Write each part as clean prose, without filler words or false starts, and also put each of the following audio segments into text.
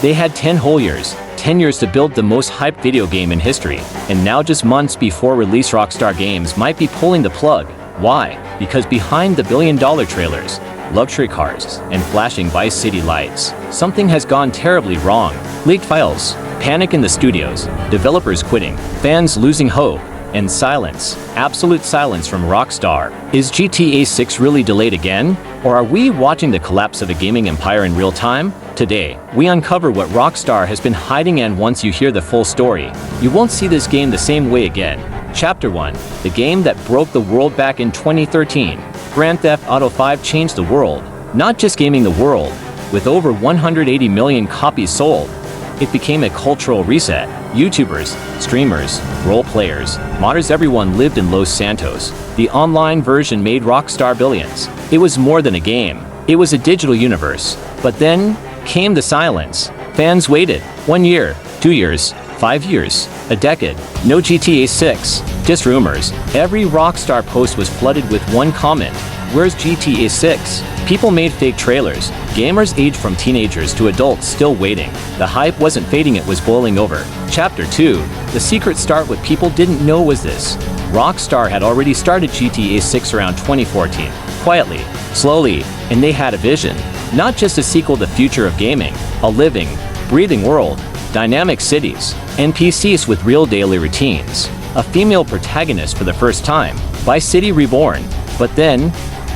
They had 10 whole years, 10 years to build the most hyped video game in history, and now just months before release Rockstar Games might be pulling the plug. Why? Because behind the billion-dollar trailers, luxury cars, and flashing Vice City lights, something has gone terribly wrong. Leaked files, panic in the studios, developers quitting, fans losing hope, and silence, absolute silence from Rockstar. Is GTA 6 really delayed again? Or are we watching the collapse of a gaming empire in real time? Today, we uncover what Rockstar has been hiding, and once you hear the full story, you won't see this game the same way again. Chapter 1. The game that broke the world back in 2013. Grand Theft Auto 5 changed the world. Not just gaming, the world. With over 180 million copies sold, it became a cultural reset. YouTubers, streamers, role players, modders, everyone lived in Los Santos. The online version made Rockstar billions. It was more than a game. It was a digital universe. But then came the silence. Fans waited. 1 year, 2 years, 5 years, a decade. No GTA 6. Just rumors. Every Rockstar post was flooded with one comment: "Where's GTA 6?" People made fake trailers. Gamers aged from teenagers to adults still waiting. The hype wasn't fading, it was boiling over. Chapter 2. The secret start. What people didn't know was this: Rockstar had already started GTA 6 around 2014. Quietly, slowly, and they had a vision. Not just a sequel, the future of gaming. A living, breathing world. Dynamic cities. NPCs with real daily routines. A female protagonist for the first time. Vice City reborn. But then,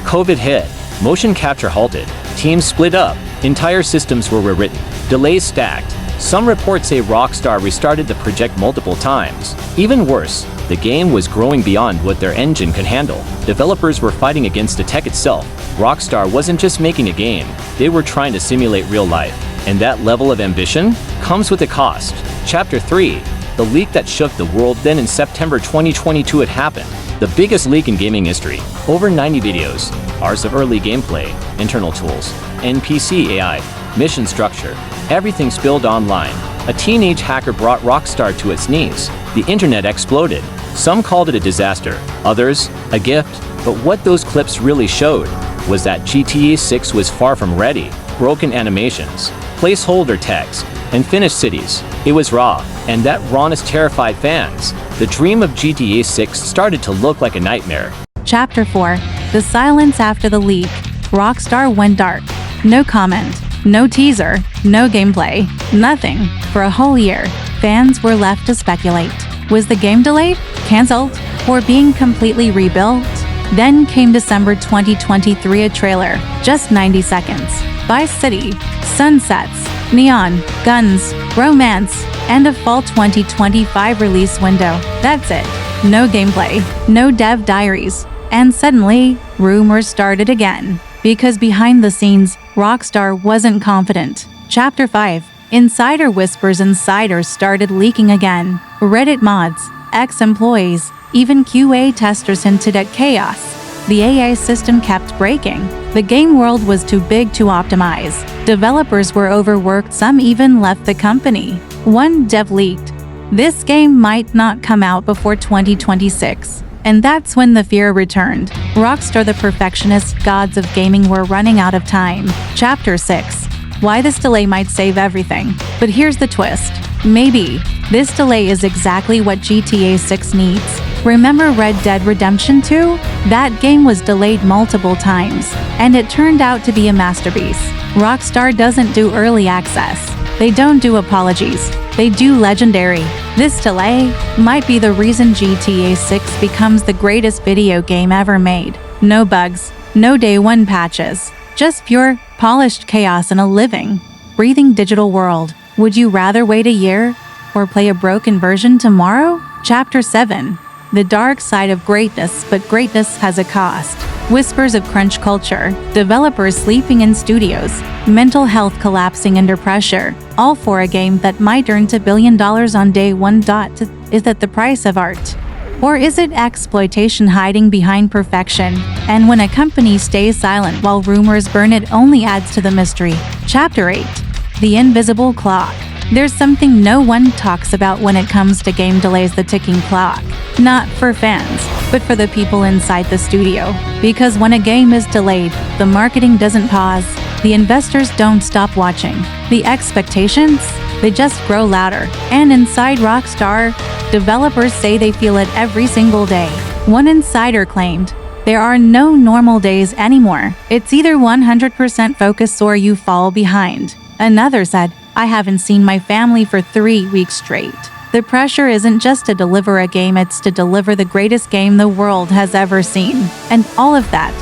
COVID hit. Motion capture halted. Teams split up. Entire systems were rewritten. Delays stacked. Some reports say Rockstar restarted the project multiple times. Even worse, the game was growing beyond what their engine could handle. Developers were fighting against the tech itself. Rockstar wasn't just making a game, they were trying to simulate real life. And that level of ambition comes with a cost. Chapter 3. The leak that shook the world. Then in September 2022 it happened. The biggest leak in gaming history. Over 90 videos, hours of early gameplay, internal tools, NPC AI, mission structure, everything spilled online. A teenage hacker brought Rockstar to its knees. The internet exploded. Some called it a disaster, others a gift. But what those clips really showed was that GTA 6 was far from ready. Broken animations, placeholder text, and finished cities. It was raw, and that rawness terrified fans. The dream of GTA 6 started to look like a nightmare. Chapter 4. The silence after the leak. Rockstar went dark. No comment, no teaser, no gameplay, nothing. For a whole year, fans were left to speculate. Was the game delayed, cancelled, or being completely rebuilt? Then came December 2023, a trailer, just 90 seconds. Vice City, sunsets, neon, guns, romance, and a fall 2025 release window. That's it. No gameplay, no dev diaries. And suddenly, rumors started again. Because behind the scenes, Rockstar wasn't confident. Chapter 5. Insider whispers. Insiders started leaking again. Reddit mods, ex-employees, even QA testers hinted at chaos. The AI system kept breaking. The game world was too big to optimize. Developers were overworked, some even left the company. One dev leaked: "This game might not come out before 2026. And that's when the fear returned. Rockstar, the perfectionist gods of gaming, were running out of time. Chapter 6. Why this delay might save everything. But here's the twist. Maybe this delay is exactly what GTA 6 needs. Remember Red Dead Redemption 2? That game was delayed multiple times, and it turned out to be a masterpiece. Rockstar doesn't do early access. They don't do apologies. They do legendary. This delay might be the reason GTA 6 becomes the greatest video game ever made. No bugs, no day one patches, just pure, polished chaos in a living, breathing digital world. Would you rather wait a year or play a broken version tomorrow? Chapter 7. The dark side of greatness. But greatness has a cost. Whispers of crunch culture, developers sleeping in studios, mental health collapsing under pressure, all for a game that might earn $1 billion on day one. Is that the price of art? Or is it exploitation hiding behind perfection? And when a company stays silent while rumors burn, it only adds to the mystery. Chapter 8. The invisible clock. There's something no one talks about when it comes to game delays: the ticking clock. Not for fans, but for the people inside the studio. Because when a game is delayed, the marketing doesn't pause, The investors don't stop watching. The expectations, they just grow louder. And inside Rockstar, developers say they feel it every single day. One insider claimed, "There are no normal days anymore. It's either 100% focus or you fall behind." Another said, "I haven't seen my family for 3 weeks straight." The pressure isn't just to deliver a game, it's to deliver the greatest game the world has ever seen. And all of that,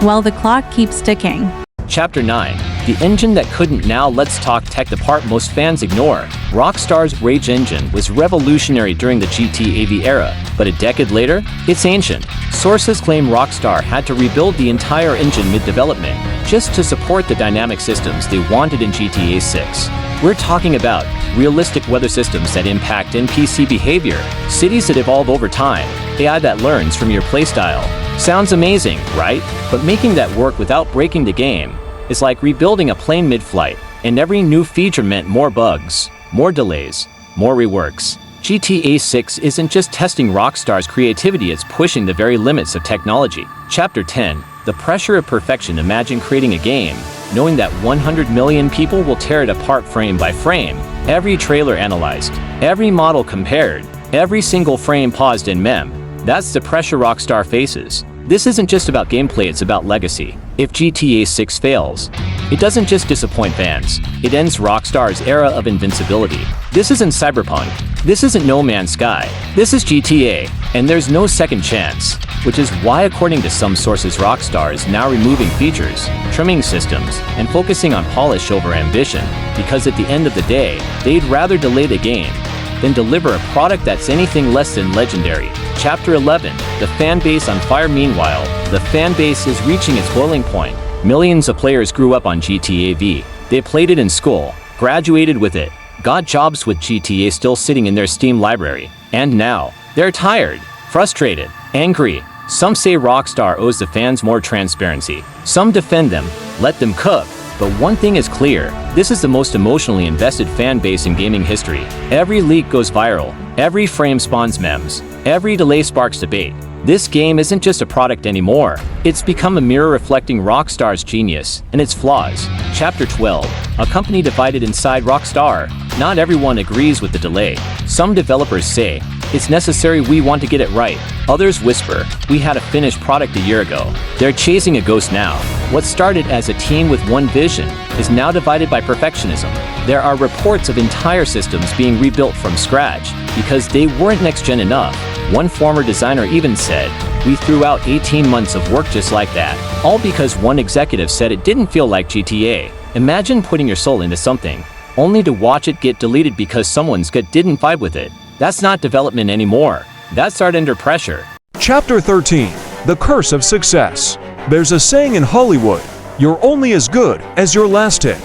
while the clock keeps ticking. Chapter 9. The engine that couldn't. Now let's talk tech, the part most fans ignore. Rockstar's Rage engine was revolutionary during the GTA V era, but a decade later, it's ancient. Sources claim Rockstar had to rebuild the entire engine mid-development just to support the dynamic systems they wanted in GTA 6. We're talking about realistic weather systems that impact NPC behavior, cities that evolve over time, AI that learns from your playstyle. Sounds amazing, right? But making that work without breaking the game is like rebuilding a plane mid-flight, and every new feature meant more bugs, more delays, more reworks. GTA 6 isn't just testing Rockstar's creativity, it's pushing the very limits of technology. Chapter 10. The pressure of perfection. Imagine creating a game, knowing that 100 million people will tear it apart frame by frame. Every trailer analyzed, every model compared, every single frame paused in mem. That's the pressure Rockstar faces. This isn't just about gameplay, it's about legacy. If GTA 6 fails, it doesn't just disappoint fans, it ends Rockstar's era of invincibility. This isn't Cyberpunk, this isn't No Man's Sky, this is GTA, and there's no second chance. Which is why, according to some sources, Rockstar is now removing features, trimming systems, and focusing on polish over ambition, because at the end of the day, they'd rather delay the game than deliver a product that's anything less than legendary. Chapter 11. The fan base on fire. Meanwhile, the fan base is reaching its boiling point. Millions of players grew up on GTA V. They played it in school, graduated with it, got jobs with GTA still sitting in their Steam library. And now, they're tired, frustrated, angry. Some say Rockstar owes the fans more transparency. Some defend them, let them cook. But one thing is clear, this is the most emotionally invested fan base in gaming history. Every leak goes viral, every frame spawns memes, every delay sparks debate. This game isn't just a product anymore, it's become a mirror reflecting Rockstar's genius and its flaws. Chapter 12. A company divided inside Rockstar. Not everyone agrees with the delay. Some developers say, "It's necessary, we want to get it right." Others whisper, "We had a finished product a year ago." They're chasing a ghost now. What started as a team with one vision is now divided by perfectionism. There are reports of entire systems being rebuilt from scratch because they weren't next-gen enough. One former designer even said, "We threw out 18 months of work just like that," all because one executive said it didn't feel like GTA. Imagine putting your soul into something, only to watch it get deleted because someone's gut didn't vibe with it. That's not development anymore. That's art under pressure. Chapter 13. The Curse of Success. There's a saying in Hollywood, "You're only as good as your last hit."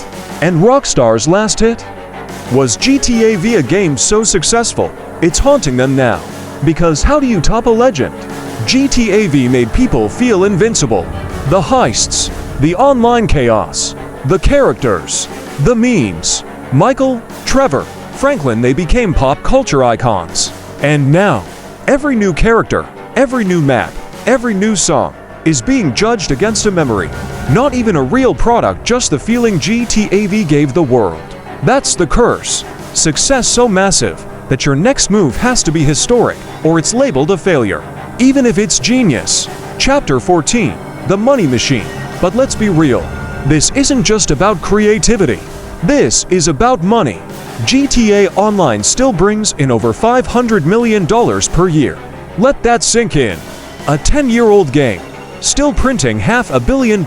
And Rockstar's last hit? Was GTA V a game so successful, it's haunting them now? Because how do you top a legend? GTA V made people feel invincible. The heists, the online chaos, the characters, the memes. Michael, Trevor, Franklin, they became pop culture icons. And now, every new character, every new map, every new song is being judged against a memory. Not even a real product, just the feeling GTA V gave the world. That's the curse. Success so massive that your next move has to be historic, or it's labeled a failure, even if it's genius. Chapter 14. The Money Machine. But let's be real, this isn't just about creativity. This is about money. GTA Online still brings in over $500 million per year. Let that sink in. A 10-year-old game, still printing $500 million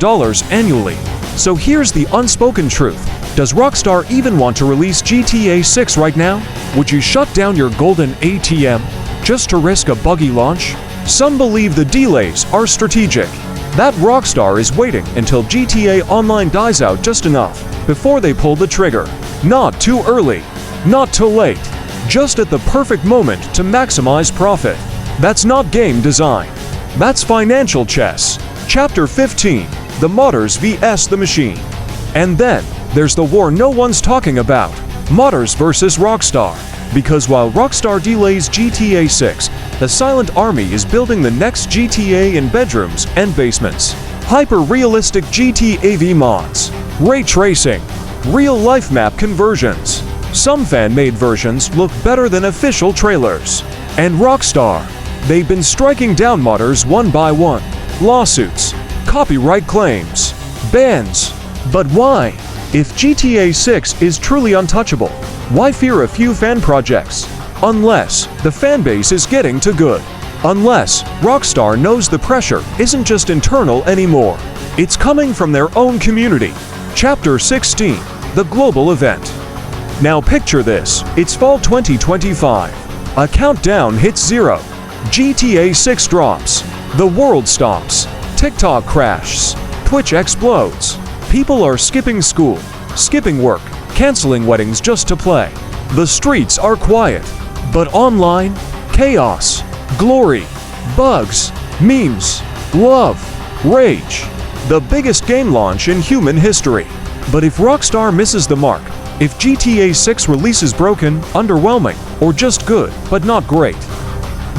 annually. So here's the unspoken truth. Does Rockstar even want to release GTA 6 right now? Would you shut down your golden ATM just to risk a buggy launch? Some believe the delays are strategic. That Rockstar is waiting until GTA Online dies out just enough before they pull the trigger. Not too early, not too late, just at the perfect moment to maximize profit. That's not game design. That's financial chess. Chapter 15. The modders vs the machine. And then, there's the war no one's talking about. Modders versus Rockstar. Because while Rockstar delays GTA 6, the Silent Army is building the next GTA in bedrooms and basements. Hyper-realistic GTA V mods. ray tracing, real-life map conversions. Some fan-made versions look better than official trailers. And Rockstar, they've been striking down modders one by one. Lawsuits, copyright claims, bans. But why? If GTA 6 is truly untouchable, why fear a few fan projects? Unless the fanbase is getting too good. Unless Rockstar knows the pressure isn't just internal anymore. It's coming from their own community. Chapter 16, the global event. Now picture this, it's fall 2025. A countdown hits 0. GTA 6 drops. The world stops. TikTok crashes. Twitch explodes. People are skipping school, skipping work, canceling weddings just to play. The streets are quiet, but online, chaos, glory, bugs, memes, love, rage. The biggest game launch in human history. But if Rockstar misses the mark, if GTA 6 releases broken, underwhelming, or just good, but not great,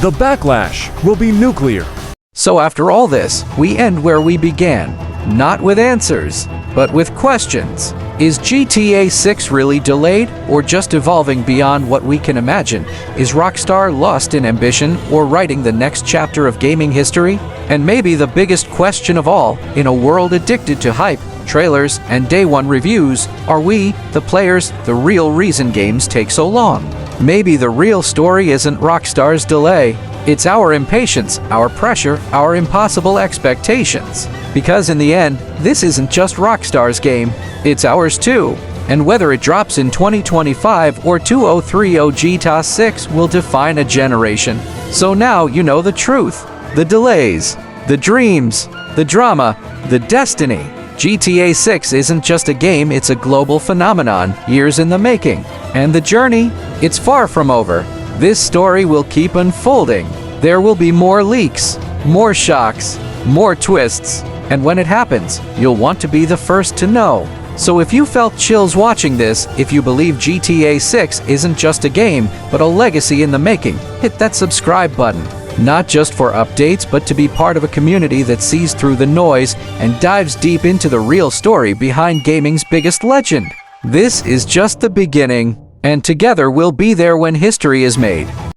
the backlash will be nuclear. So after all this, we end where we began. Not with answers, but with questions. Is GTA 6 really delayed, or just evolving beyond what we can imagine? Is Rockstar lost in ambition, or writing the next chapter of gaming history? And maybe the biggest question of all, in a world addicted to hype, trailers, and day one reviews, are we, the players, the real reason games take so long? Maybe the real story isn't Rockstar's delay. It's our impatience, our pressure, our impossible expectations. Because in the end, this isn't just Rockstar's game, it's ours too. And whether it drops in 2025 or 2030, GTA 6 will define a generation. So now you know the truth. The delays, the dreams, the drama, the destiny. GTA 6 isn't just a game, it's a global phenomenon, years in the making. And the journey, it's far from over. This story will keep unfolding. There will be more leaks, more shocks, more twists. And when it happens, you'll want to be the first to know. So if you felt chills watching this, if you believe GTA 6 isn't just a game, but a legacy in the making, hit that subscribe button. Not just for updates, but to be part of a community that sees through the noise and dives deep into the real story behind gaming's biggest legend. This is just the beginning, and together we'll be there when history is made.